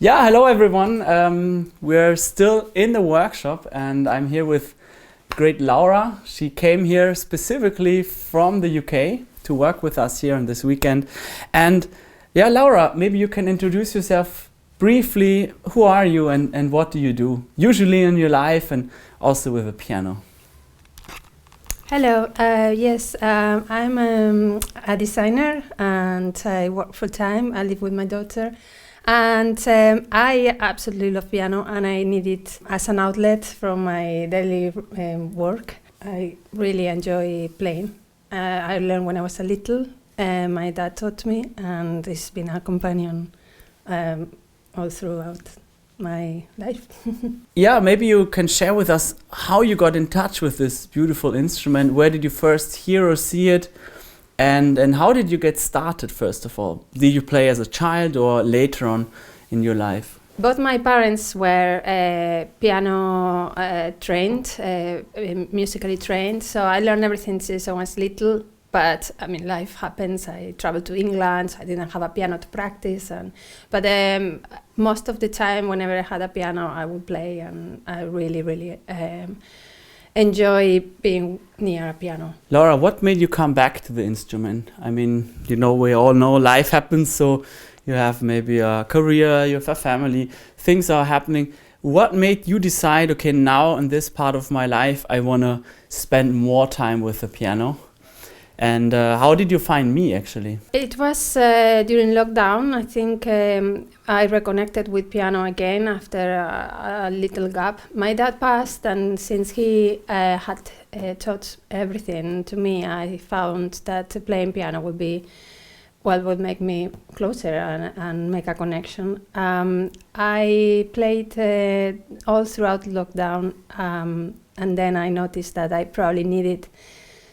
Yeah, hello everyone. We're still in the workshop and I'm here with great Laura. She came here specifically from the UK to work with us here on this weekend. And yeah, Laura, maybe you can introduce yourself briefly. Who are you and what do you do usually in your life and also with a piano? Hello, yes, I'm a designer and I work full time. I live with my daughter. And I absolutely love piano and I need it as an outlet from my daily work. I really enjoy playing. I learned when I was a little. My dad taught me and it's been a companion all throughout my life. Yeah, maybe you can share with us how you got in touch with this beautiful instrument. Where did you first hear or see it? And how did you get started, first of all? Did you play as a child or later on in your life? Both my parents were piano trained, musically trained, so I learned everything since I was little. But I mean, life happens. I traveled to England, so I didn't have a piano to practice. But most of the time, whenever I had a piano, I would play, and I really enjoy being near a piano. Laura, what made you come back to the instrument? I mean, we all know life happens, so you have maybe a career, you have a family, things are happening. What made you decide, okay, now in this part of my life, I want to spend more time with the piano? And how did you find me, actually? It was during lockdown. I think I reconnected with piano again after a little gap. My dad passed, and since he had taught everything to me, I found that playing piano would make me closer and make a connection. I played all throughout lockdown, and then I noticed that I probably needed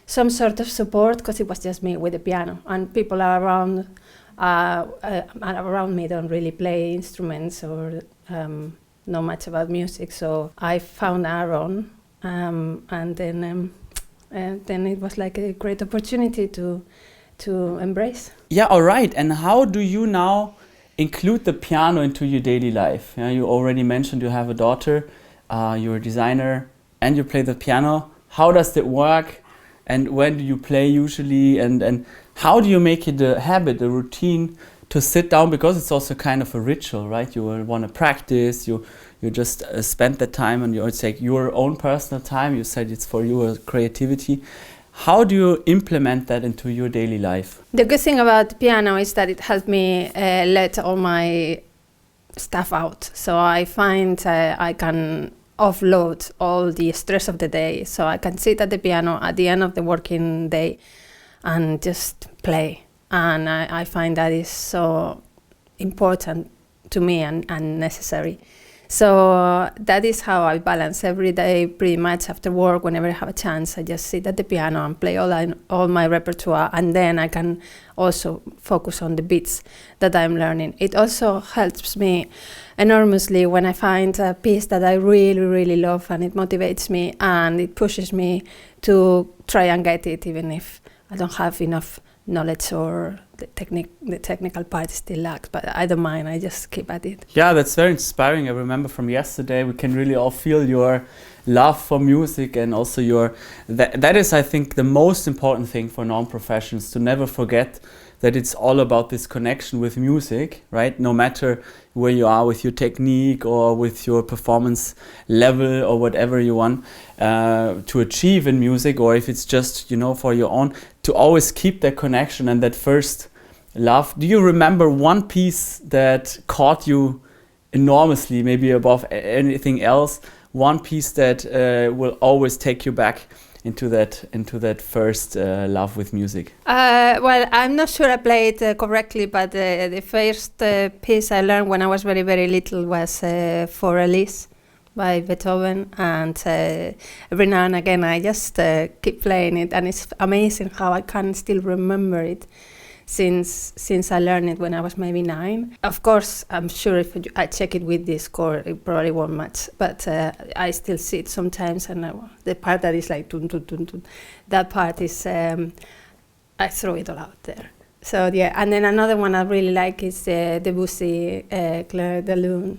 some sort of support because it was just me with the piano, and people around me don't really play instruments or know much about music. So I found Aaron, and then it was like a great opportunity to embrace. Yeah, all right. And how do you now include the piano into your daily life? Yeah, you already mentioned you have a daughter, you're a designer, and you play the piano. How does it work? And when do you play usually? And how do you make it a habit, a routine to sit down? Because it's also kind of a ritual, right? You will want to practice, you just spend the time and it's like your own personal time. You said it's for your creativity. How do you implement that into your daily life? The good thing about piano is that it helps me let all my stuff out. So I find I can offload all the stress of the day, so I can sit at the piano at the end of the working day and just play. And I find that is so important to me and necessary. So that is how I balance every day, pretty much after work. Whenever I have a chance, I just sit at the piano and play all my repertoire, and then I can also focus on the beats that I'm learning. It also helps me enormously when I find a piece that I really love, and it motivates me and it pushes me to try and get it, even if I don't have enough knowledge or the technical part still lacks, but I don't mind. I just keep at it. Yeah, that's very inspiring. I remember from yesterday, we can really all feel your love for music, and also that is, I think, the most important thing for non-professionals, to never forget that it's all about this connection with music, right? No matter where you are with your technique or with your performance level or whatever you want to achieve in music, or if it's just, for your own, to always keep that connection and that first love. Do you remember one piece that caught you enormously, maybe above anything else? One piece that will always take you back into that first love with music? Well, I'm not sure I played correctly, but the first piece I learned when I was very little was For Elise by Beethoven, and every now and again I just keep playing it, and it's amazing how I can still remember it since I learned it when I was maybe 9. Of course, I'm sure if I check it with this score, it probably won't match, but I still see it sometimes, and the part that is like tun, tun, tun, tun, that part is, I throw it all out there. So yeah, and then another one I really like is Debussy, Claire de Lune,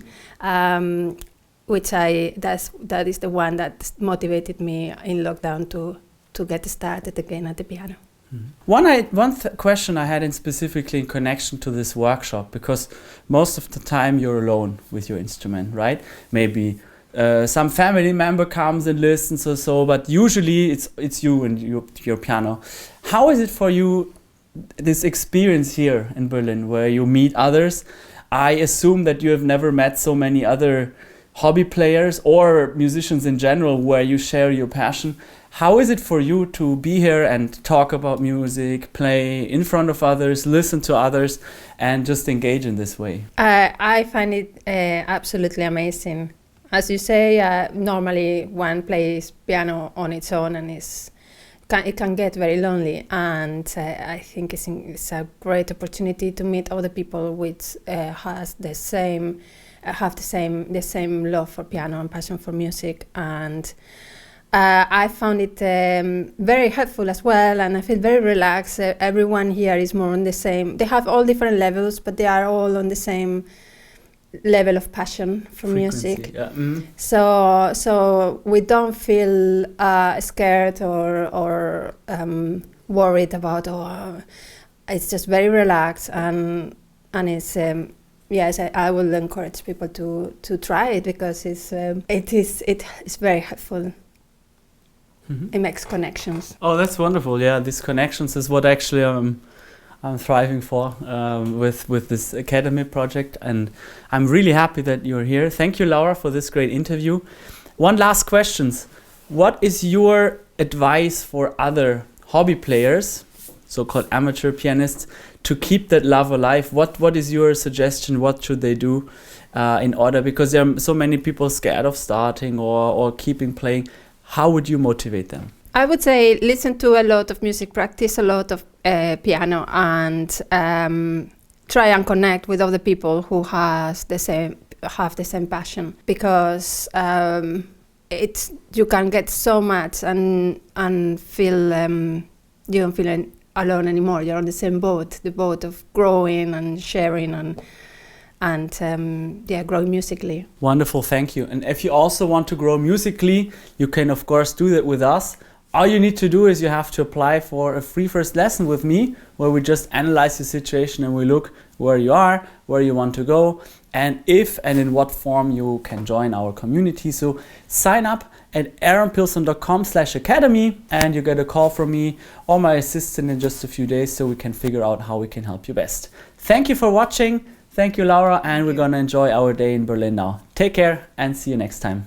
which that is the one that motivated me in lockdown to get started again at the piano. One question I had specifically in connection to this workshop, because most of the time you're alone with your instrument, right? Maybe some family member comes and listens or so, but usually it's you and your piano. How is it for you, this experience here in Berlin, where you meet others? I assume that you have never met so many other hobby players or musicians in general where you share your passion. How is it for you to be here and talk about music, play in front of others, listen to others, and just engage in this way? I find it absolutely amazing. As you say, normally one plays piano on its own and it can get very lonely, and I think it's a great opportunity to meet other people which have the same love for piano and passion for music, and I found it very helpful as well, and I feel very relaxed. Everyone here is more on the same. They have all different levels, but they are all on the same level of passion for music. Yeah. So we don't feel scared or worried about. It's just very relaxed, and it's yes. I will encourage people to try it, because it is very helpful. It makes connections. Oh, that's wonderful. Yeah, these connections is what actually I'm thriving for with this academy project, and I'm really happy that you're here. Thank you, Laura, for this great interview. One last question: what is your advice for other hobby players, so-called amateur pianists, to keep that love alive? What is your suggestion? What should they do in order? Because there are so many people scared of starting or keeping playing. How would you motivate them? I would say listen to a lot of music, practice a lot of piano, and try and connect with other people who have the same passion, because you can get so much and feel you don't feel alone anymore. You're on the same boat, the boat of growing and sharing and growing musically. Wonderful, thank you. And if you also want to grow musically, you can of course do that with us. All you need to do is you have to apply for a free first lesson with me, where we just analyze the situation and we look where you are, where you want to go, and if and in what form you can join our community. So sign up at aaronpilson.com/academy and you get a call from me or my assistant in just a few days, so we can figure out how we can help you best. Thank you for watching. Thank you, Laura, and we're going to enjoy our day in Berlin now. Take care and see you next time.